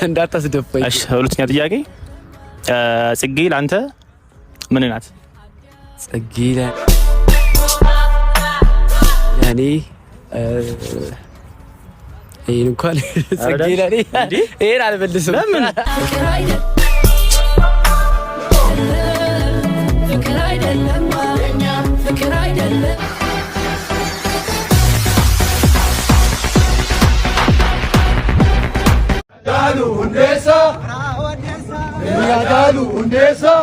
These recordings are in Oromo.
እንዳታስደፋኝ። እሺ ሁለተኛ ጥያቄ ጽጌ ለአንተ ምን ናት? ጽጌ ለኔ ይሄን እንኳን ጽጌ ለኔ ይሄን አልመልስም። ለምን ፍቅር አይደለም ማለኛ ፍቅር አይደለም Dalu Hundesa, Dia Dalu Hundesa,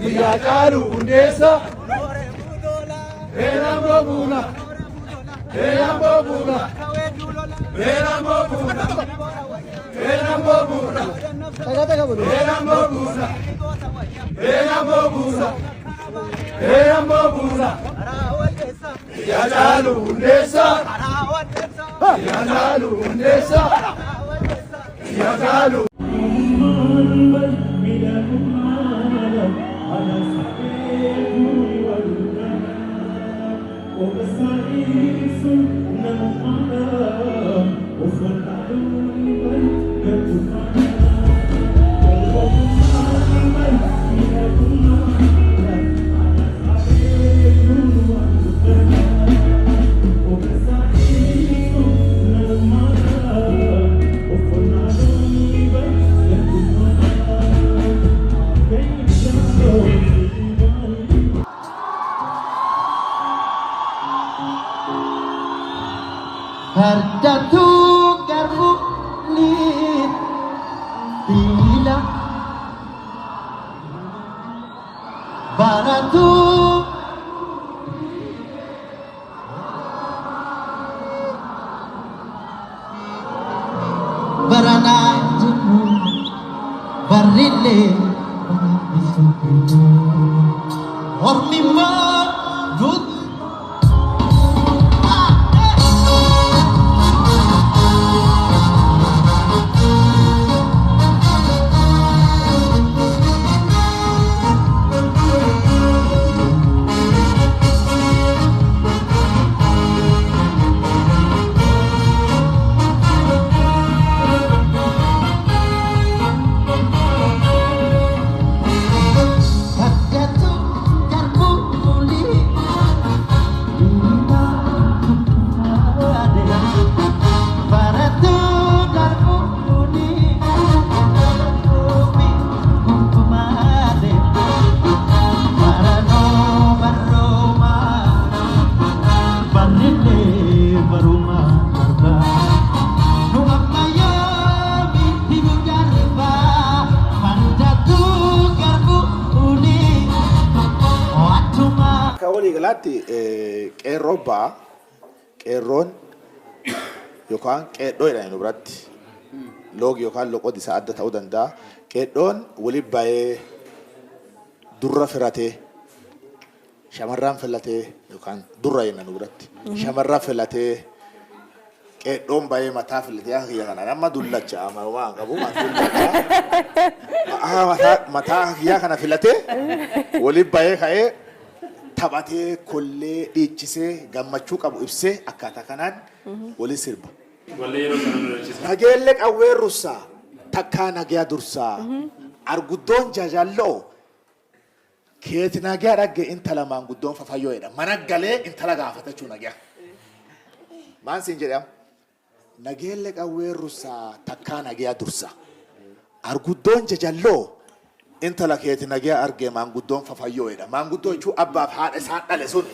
Dia Dalu Hundesa, Eram Bobuna, Eram Bobuna, Eram Bobuna, Eram Bobuna, Eram Bobuna, Eram Bobuna, Eram Bobuna, Dia Dalu Hundesa, Dia Dalu Hundesa. يا قالوا Jatuh garbu lid bila baratu barana jemu barille ormima dud qeerroon yookaan qeedhoodha inni biratti loogi yookaan loqodi isaa adda ta'uu danda'a. Qeedhoon waliin baay'ee durra firatee shamarran filatee yookaan durra jenna nu biratti shamarran filatee qeedhoon baay'ee mataa filatee hiyya kana nama dullacha waan qabu mataa hiyya kana filatee waliin baay'ee ka'ee taphatee kollee dhiichisee gammachuu qabu ibsee akkaataa kanaan waliin sirba. Nageelle qawwee russaa takkaa nagaa dursaa arguddoon jaajalloo keeti nagaa dhagge intala maanguddoon fafayyoo jedha mana galee intala gaafatachuu nagaa. Maan siin jedhama nageelle qawwee russaa takkaa nagaa dursaa arguddoon jaajalloo intala keeti nagaa argee maanguddoon fafayyoo jedha. Maanguddoo jechuun abbaaf haadha isaan dhale sun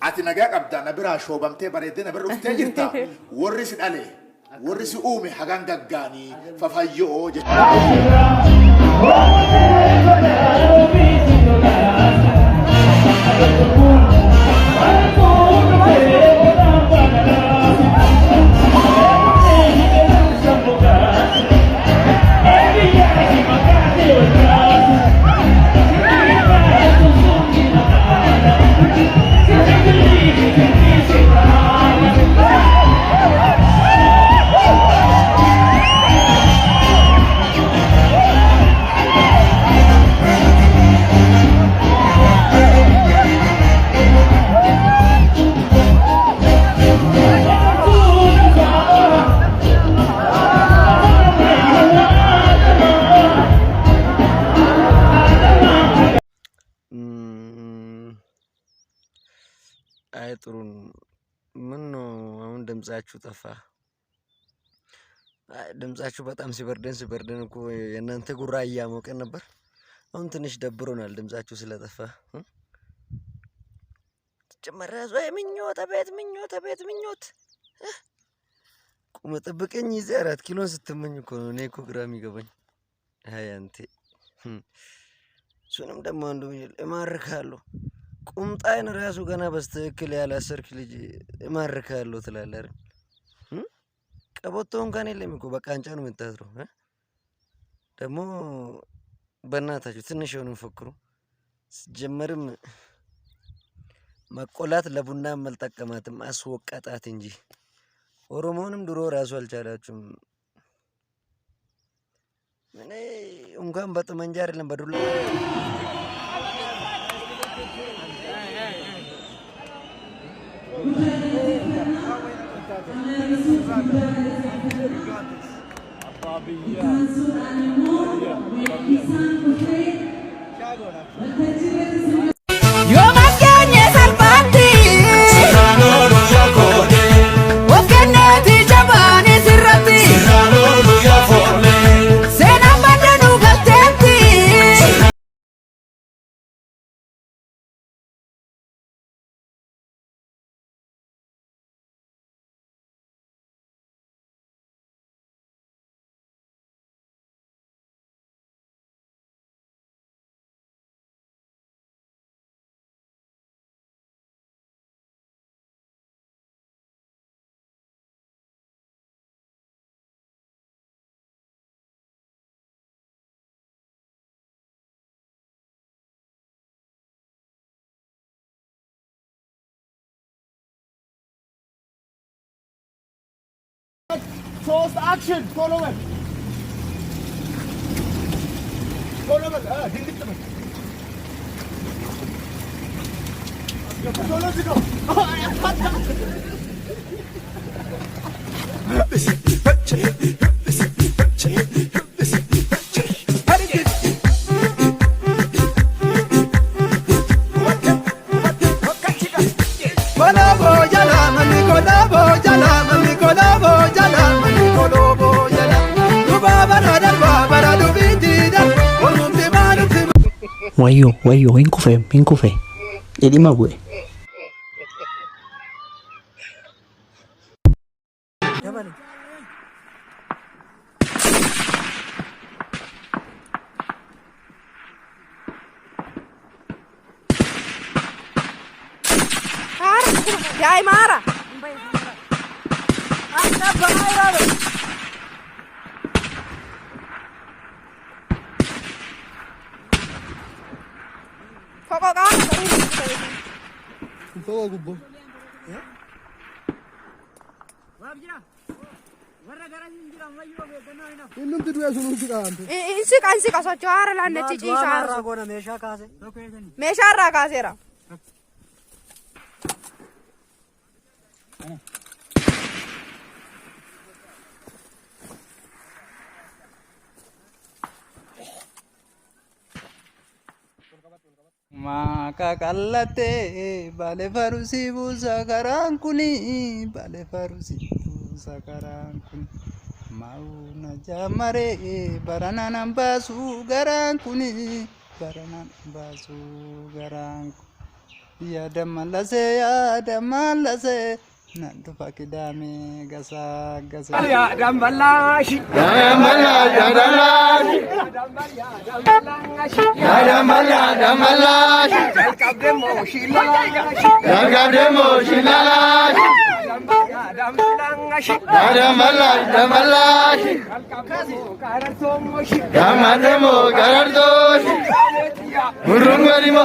ati nagaa qabdaa na biraa shoobamtee bareeddee na bira dhuftee jirta warri si dhale warri si uume hagaan gaggaanii fafayyoo jechuudha. ጥሩን ምን ነው አሁን ድምጻችሁ ጠፋ? ድምጻችሁ በጣም ሲበርደን እኮ የእናንተ ጉራ እያሞቀን ነበር። አሁን ትንሽ ደብሮናል ድምጻችሁ ስለጠፋ። ጭመራ ዞይ ምኞት ቁም ጠብቀኝ ይዘህ 4 ኪሎ ስትመኝ እኮ ነው። እኔ እኮ ግራ የሚገባኝ አይ አንተ እሱንም ደግሞ አንዱ እማርካለሁ ቁምጣይን ራሱ ገና በስተክል ያላሰርክ ልጅ እማርካለሁ ትላለህ አይደል? ቀበቶን ካን የለም እኮ በቃ አንጫ ነው የምታስረው። ደግሞ በእናታችሁ ትንሽ የሆነ ፈክሩ። ጀመርም መቆላት ለቡና መልጠቀማትም አስወቀጣት እንጂ ኦሮሞንም ድሮ ራሱ አልቻላችሁም። እኔ እንኳን በጠመንጃ አይደለም በዱላ ሶስት አክሽን ቶሎ በል ድንግጥ በል ቶሎ ዝጋው Wayyo, inkufe. Edima gue. Ya Mara. Fogo gubbo. Innum tidu yasunu sikante. Insi kasocho ara la nechi chiisa. Marra gona mesha kaase. Mesha ra kaasera. Maka kallate bale farusi busa karankuni bale farusi busa karankuni mauna jamare baranana basu garankuni baranan basu garanku ya damalase nandu fakidame gasa Ya dambalashi ya dambalashi ya dambalashi kabdemo shilalashi ya dambalashi kamademo karartoshi murungorima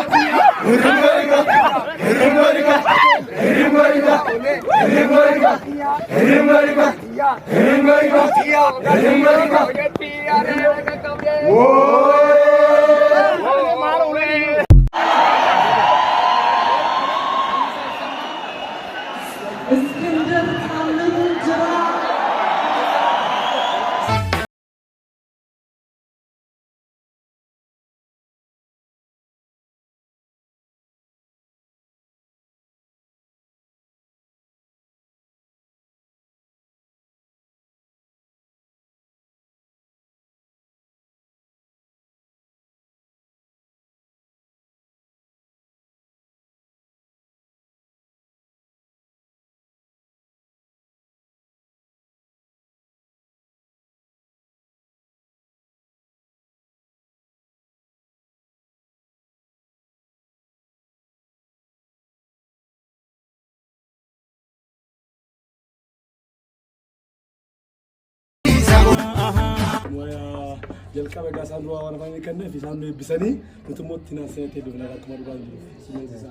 ويا جلك أبغى سالوا وأنا فاهم كنا في سامي بسني نتموت تناسي تدونا كمان بعد سمعت سا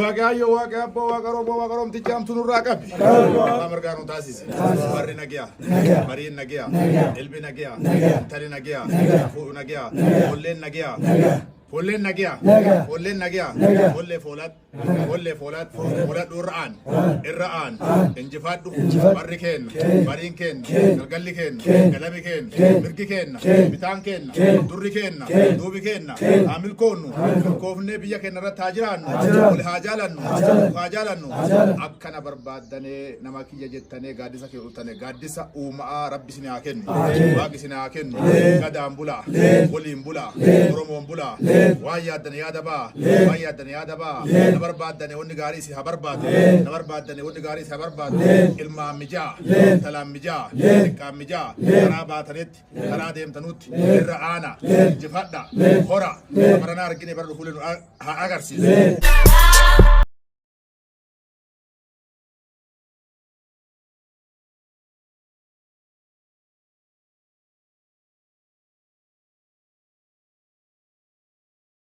Waaqayyo waaqa abbaa waaqa rooboo waaqa roomti jaamtu nurraa qabi. Amargaa nu taasise. Barri nagiyaa. Bariin nagiyaa. Ilbi nagiyaa. Intali nagiyaa. Fuudhu nagiyaa. Olleen nagiyaa. Olleen nagiyaa. Olleen nagiyaa. Ollee foolaat. Ollee foolaat. Foolaadhu irra'aan. Injifaadhu. Barri keenna. Bariin keenna. Galgalli keenna. Galami keenna. Mirgi keenna. Bitaan keenna. Durri keenna. Duubi keenna. Amil koonnu. Koofnee biyya keenya irratti haa jiraannu. Haajalannu akkana barbaaddanee nama kiyya jettanii gaaddisa kee utane gaaddisa uumaa rabbi isin haa kennu waaqi isin haa kennu gadaan bulaa waliin bulaa oromoon bulaa waan yaaddan yaada baa waan yaaddan yaada baa na barbaaddanee wanni gaarii si haa barbaadu na barbaaddanee wanni gaarii si haa barbaadu ilmaan mijaa talaan mijaa xiqqaan mijaa karaa baatanitti karaa deemtanutti irra aana injifadha hora baranaa argine bara dhufuulee haa agarsiisu.